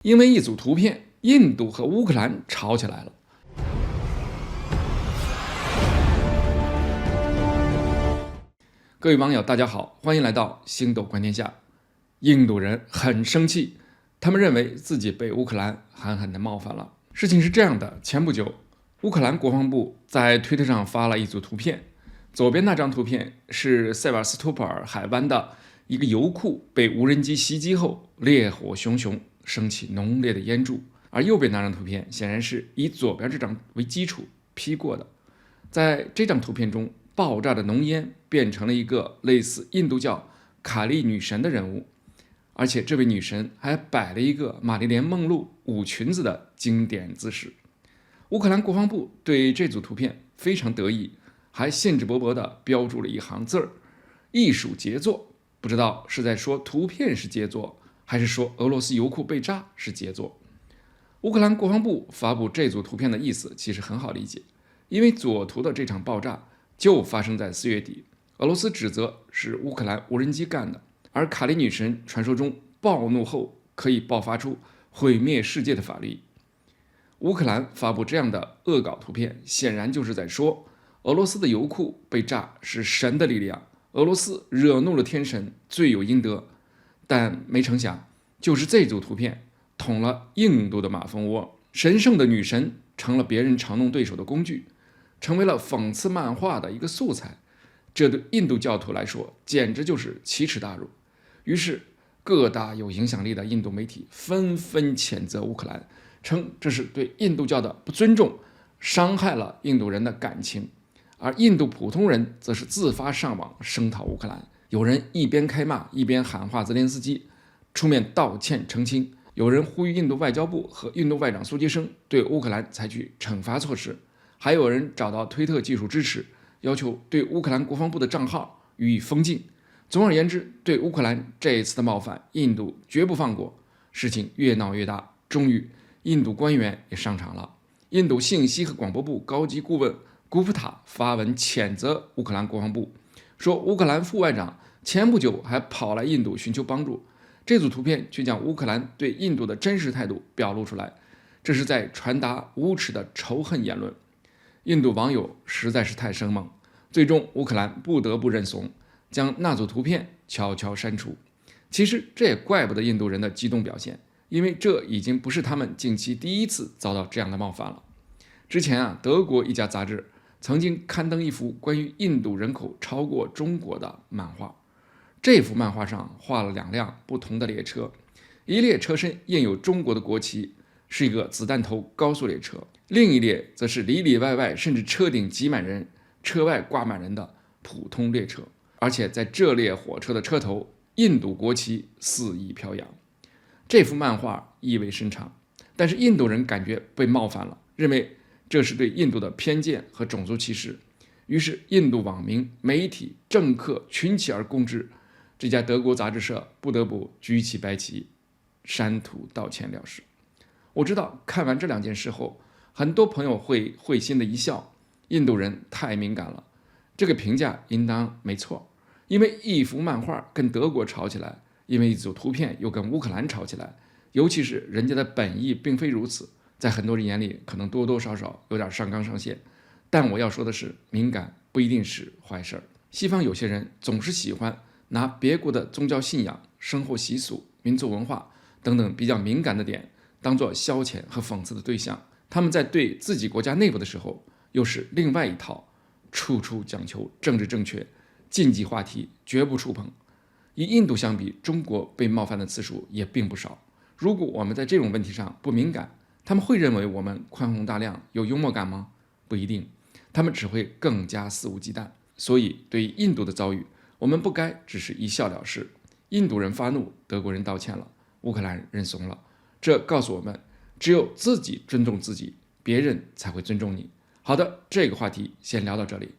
因为一组图片，印度和乌克兰吵起来了。各位网友，大家好，欢迎来到星斗观天下。印度人很生气，他们认为自己被乌克兰狠狠地冒犯了。事情是这样的，前不久，乌克兰国防部在推特上发了一组图片，左边那张图片是塞瓦斯托波尔海湾的一个油库被无人机袭击后，烈火熊熊，升起浓烈的烟柱，而右边那张图片显然是以左边这张为基础 P 过的。在这张图片中，爆炸的浓烟变成了一个类似印度教卡利女神的人物，而且这位女神还摆了一个玛丽莲梦露舞裙子的经典姿势。乌克兰国防部对这组图片非常得意，还兴致勃勃地标注了一行字儿：艺术杰作。不知道是在说图片是杰作，还是说俄罗斯油库被炸是杰作。乌克兰国防部发布这组图片的意思其实很好理解，因为左图的这场爆炸就发生在4月底，俄罗斯指责是乌克兰无人机干的，而卡利女神传说中暴怒后可以爆发出毁灭世界的法力。乌克兰发布这样的恶搞图片，显然就是在说俄罗斯的油库被炸是神的力量，俄罗斯惹怒了天神，罪有应得。但没成想，就是这组图片捅了印度的马蜂窝，神圣的女神成了别人嘲弄对手的工具，成为了讽刺漫画的一个素材。这对印度教徒来说简直就是奇耻大辱。于是各大有影响力的印度媒体纷纷谴责乌克兰，称这是对印度教的不尊重，伤害了印度人的感情。而印度普通人则是自发上网声讨乌克兰，有人一边开骂一边喊话泽连斯基出面道歉澄清，有人呼吁印度外交部和印度外长苏杰生对乌克兰采取惩罚措施，还有人找到推特技术支持，要求对乌克兰国防部的账号予以封禁。总而言之，对乌克兰这一次的冒犯，印度绝不放过。事情越闹越大，终于印度官员也上场了。印度信息和广播部高级顾问古普塔发文谴责乌克兰国防部，说乌克兰副外长前不久还跑来印度寻求帮助。这组图片却将乌克兰对印度的真实态度表露出来，这是在传达无耻的仇恨言论。印度网友实在是太生猛，最终乌克兰不得不认怂，将那组图片悄悄删除。其实这也怪不得印度人的激动表现，因为这已经不是他们近期第一次遭到这样的冒犯了。之前德国一家杂志曾经刊登一幅关于印度人口超过中国的漫画，这幅漫画上画了2辆不同的列车，一列车身印有中国的国旗，是一个子弹头高速列车，另一列则是里里外外甚至车顶挤满人，车外挂满人的普通列车，而且在这列火车的车头，印度国旗肆意飘扬。这幅漫画意味深长，但是印度人感觉被冒犯了，认为这是对印度的偏见和种族歧视。于是印度网民、媒体、政客群起而攻之，这家德国杂志社不得不举起白旗删图道歉了事。我知道看完这2件事后，很多朋友会会心的一笑，印度人太敏感了。这个评价应当没错，因为一幅漫画跟德国吵起来，因为一组图片又跟乌克兰吵起来，尤其是人家的本意并非如此，在很多人眼里可能多多少少有点上纲上线。但我要说的是，敏感不一定是坏事儿。西方有些人总是喜欢拿别国的宗教信仰、生活习俗、民族文化等等比较敏感的点当作消遣和讽刺的对象，他们在对自己国家内部的时候又是另外一套，处处讲求政治正确，禁忌话题绝不触碰。与印度相比，中国被冒犯的次数也并不少。如果我们在这种问题上不敏感，他们会认为我们宽宏大量、有幽默感吗？不一定，他们只会更加肆无忌惮。所以对于印度的遭遇，我们不该只是一笑了事。印度人发怒，德国人道歉了，乌克兰认怂了，这告诉我们，只有自己尊重自己，别人才会尊重你。好的，这个话题先聊到这里。